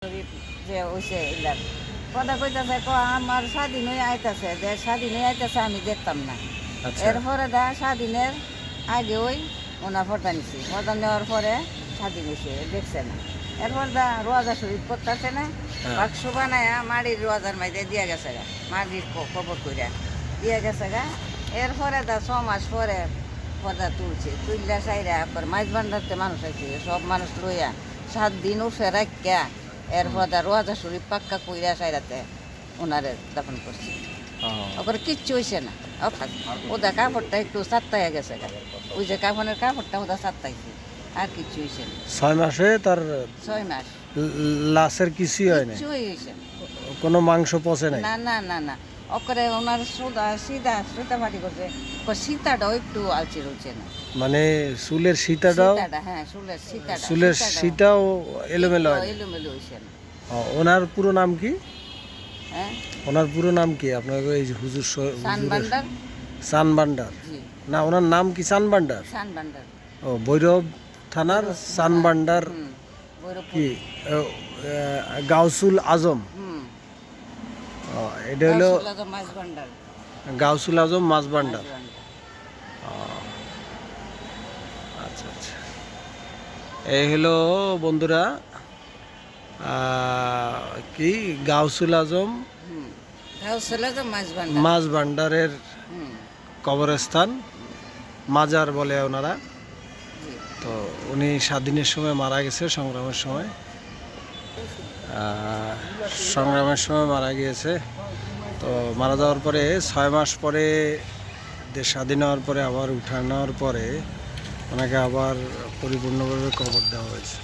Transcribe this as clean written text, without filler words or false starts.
যে হইছে এগুলার কথা কইতাছে আমার স্বাধীন হয়ে আইতাছে যে স্বাধীন হয়ে আইতাছে আমি দেখতাম না। আচ্ছা এরপরে স্বাধীনের আগে ওই ওনার ফর্দা নিছি, ফর্দা নেওয়ার পরে স্বাধীন হয়েছে দেখছে না। এরপর রোজা শরীফ করতেছে না, হ্যাঁ। বাক্স বানায়া মাটির রোজার মাইতে দিয়া গেছে গা, মাটির কবর কইরা দিয়া গেছে গা। এরপরে 6 মাস পরে পর্দা তুলছে, তুললা সাইরা আবার মাছ ভান্ডারতে মানুষ আছে, সব মানুষ লইয়া 7 দিন উঠে রাখিয়া এরপর রোজা শরীফ পাক্কা কইরা সাইরাতে ওনারে দাফন করছে। ওপরে কিচ্ছু হয়েছে না, ওদের কাপড়টা একটু সাত্তাইয়া গেছে গা, ওই যে কাফনের কাপড়টা ওদের সাত্তাইছে, আর কিচ্ছু হয়েছে না। 6 মাসে তার 6 মাস লাশের কিছুই হয় না, কিছুই হয়েছে না। কোনো মাংস পচে নাই। না না না না, ওপরে ওনার সিধা ফাটি করছে, সীতাটাও একটু আলচে রয়েছে না। মানে চুলের সীতাটাও, হ্যাঁ সীতাটা চুলের সীতাও এলোমেলো হয় না। এলোমেলো হয়েছে না। ওনার পুরো নাম কি? হ্যাঁ, ওনার পুরো নাম কি? আপনাকে এই যে হুজুর সানবান্ডার। সানবান্ডার জি, না, ওনার নাম কি সানবান্ডার? সানবান্ডার। ভৈরব থানার সানবান্ডার ভৈরবপুর। কি গাউসুল আজম। এটা হলো মাছ ভান্ডার। গাউসুল আজম মাছ ভান্ডার। আচ্ছা আচ্ছা, এই হলো বন্ধুরা কি গাউসুল আজম মাছ ভান্ডারের কবরস্থান, মাজার বলে ওনারা। তো উনি স্বাধীনের সময় মারা গেছে, সংগ্রামের সময় মারা গিয়েছে। তো মারা যাওয়ার পরে 6 মাস পরে দেশ স্বাধীন হওয়ার পরে আবার উঠানোর পরে ওনাকে আবার পরিপূর্ণভাবে কবর দেওয়া হয়েছে।